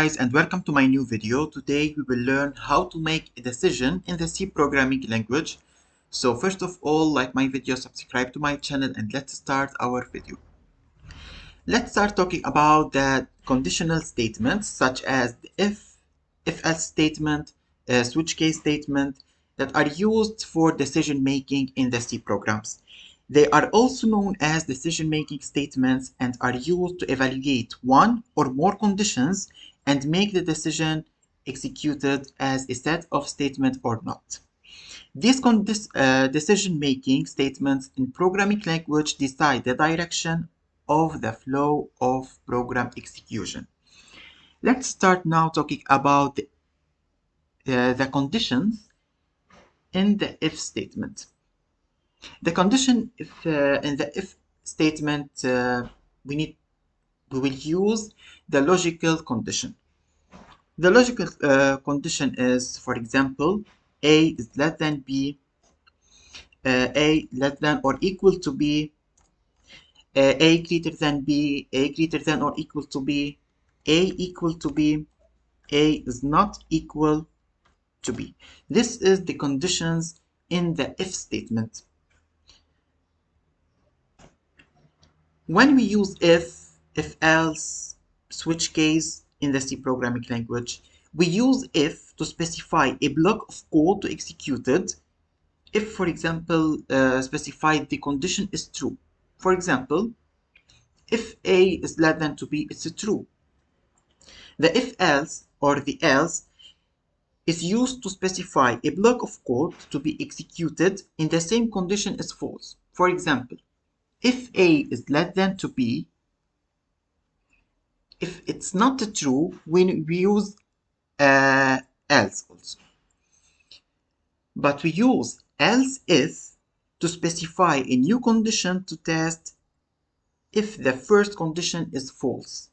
guys, and welcome to my new video. Today we will learn how to make a decision in the C programming language. So first of all, like my video, subscribe to my channel, and let's start our video. Let's start talking about the conditional statements such as the if-else statement, switch case statement that are used for decision making in the C programs. They are also known as decision-making statements and are used to evaluate one or more conditions and make the decision executed as a set of statements or not. These decision-making statements in programming language decide the direction of the flow of program execution. Let's start now talking about the conditions in the if statement. The condition in the if statement, we will use the logical condition. The logical condition is, for example, A is less than B, A less than or equal to B, A greater than B, A greater than or equal to B, A equal to B, A is not equal to B. This is the conditions in the if statement. When we use if else, switch case in the C programming language, we use if to specify a block of code to execute it if, for example, specified the condition is true. For example, if A is less than to B, it's true. The if else or the else is used to specify a block of code to be executed in the same condition as false. For example, if A is less than to B, if it's not true, we use else also. But we use else if to specify a new condition to test if the first condition is false.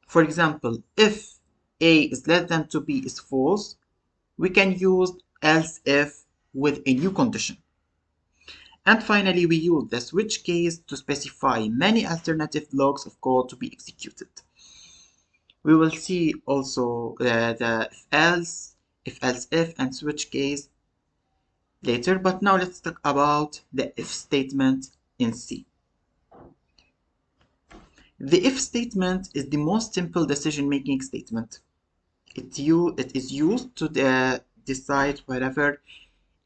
For example, if A is less than to B is false, we can use else if with a new condition. And finally, we use the switch case to specify many alternative blocks of code to be executed. We will see also the if else if, and switch case later, but now let's talk about the if statement in C. The if statement is the most simple decision-making statement. It is used to decide whether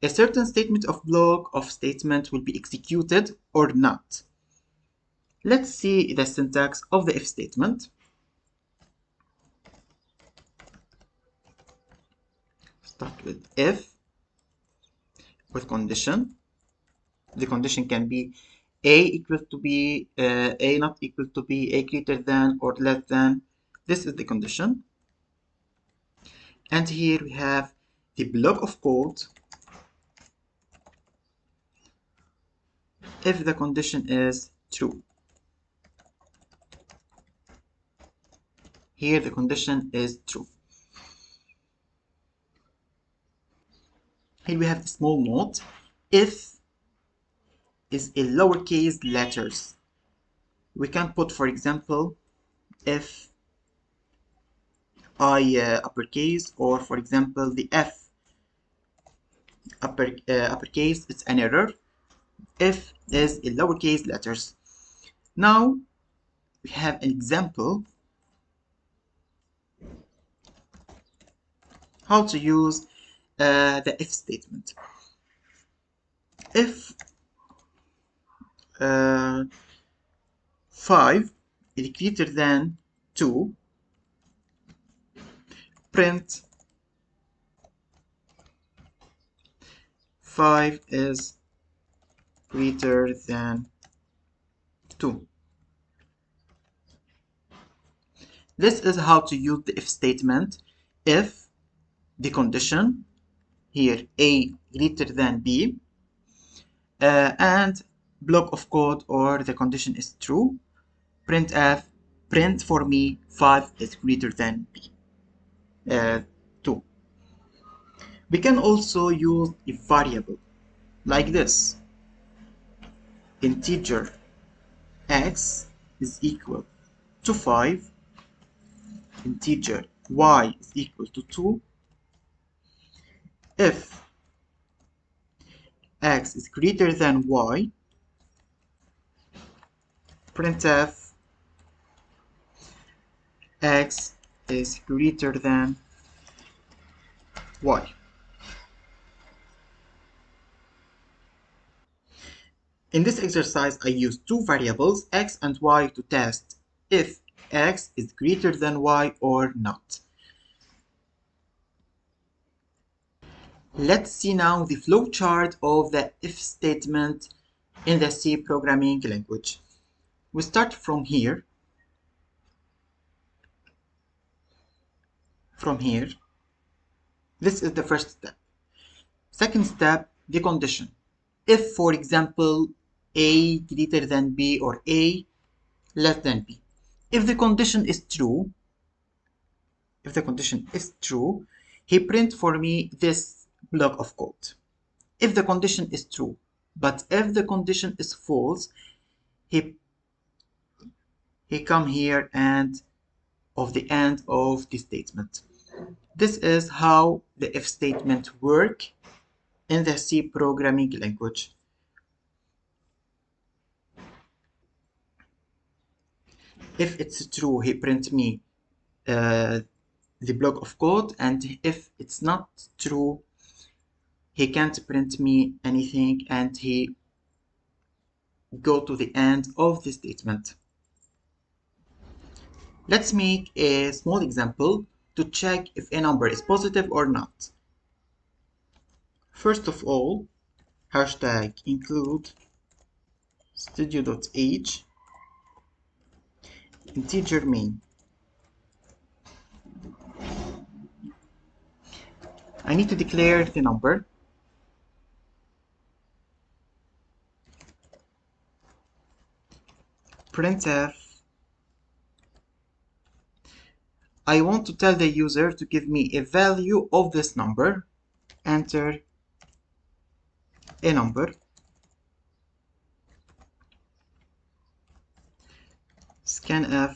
a certain statement of block of statement will be executed or not. Let's see the syntax of the if statement. Start with if with condition. The condition can be A equal to B, A not equal to B, A greater than or less than. This is the condition. And here we have the block of code if the condition is true. Here the condition is true. Here we have the small note. If is a lowercase letters. We can put, for example, if I uppercase, or for example the F uppercase, it's an error. If is a lowercase letters. Now we have an example how to use the if statement. If 5 is greater than 2, print 5 is greater than 2. This is how to use the if statement if the condition, here A greater than B, and block of code or the condition is true, printf, print for me 5 is greater than B, 2. We can also use a variable like this. Integer x is equal to 5 integer y is equal to 2, if x is greater than y, printf x is greater than y. In this exercise, I use two variables, x and y, to test if x is greater than y or not. Let's see now the flowchart of the if statement in the C programming language. We start from here. This is the first step. Second step, the condition. If, for example, a greater than b or a less than b. If the condition is true, he print for me this block of code. If the condition is true, but if the condition is false, he come here and of the end of the statement. This is how the if statement work in the C programming language. If it's true, he print me the block of code, and if it's not true, he can't print me anything, and he go to the end of the statement. Let's make a small example to check if a number is positive or not. First of all, hashtag include studio.h integer main. I need to declare the number. Printf. I want to tell the user to give me a value of this number. Enter a number. Scanf.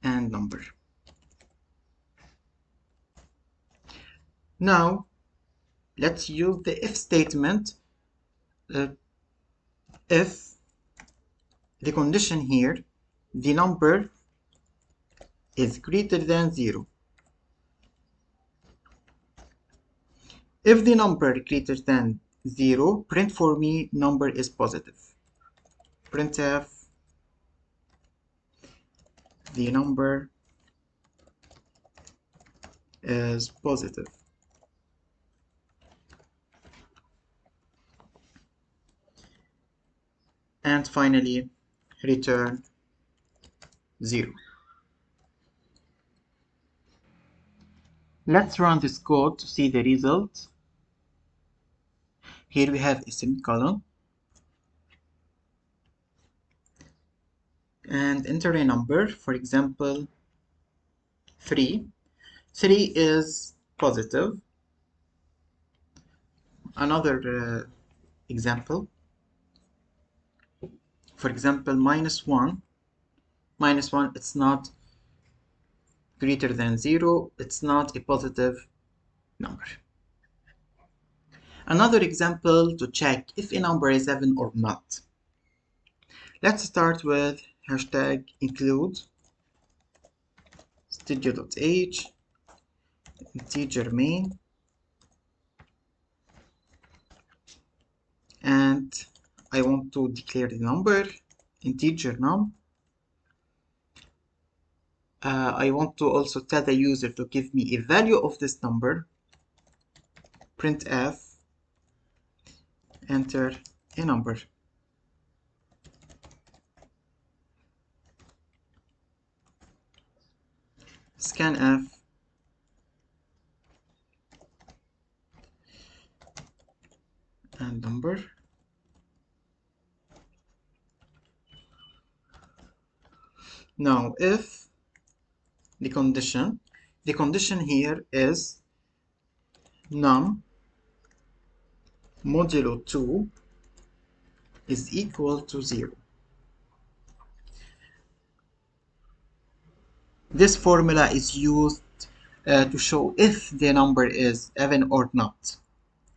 And number. Now, let's use the if statement. If the condition here, the number is greater than 0. If the number greater than 0, print for me number is positive. Printf the number is positive. And finally, return 0. Let's run this code to see the result. Here we have a semicolon. And enter a number, for example, 3. 3 is positive. Another example, for example, -1. -1, it's not greater than 0. It's not a positive number. Another example to check if a number is even or not. Let's start with hashtag include studio.h integer main, and I want to declare the number integer num. I want to also tell the user to give me a value of this number. Printf enter a number. Scanf and number. Now if the condition here is num modulo 2 is equal to 0. This formula is used to show if the number is even or not.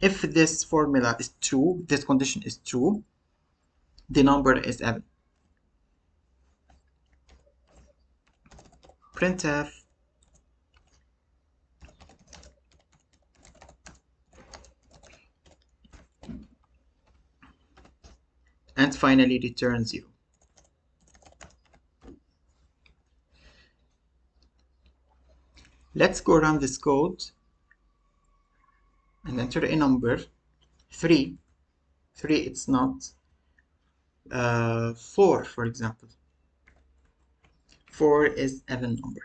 If this formula is true, this condition is true, the number is even. Printf and finally return 0. Let's go run this code and enter a number 3. 3 it's not 4, for example. 4 is even number.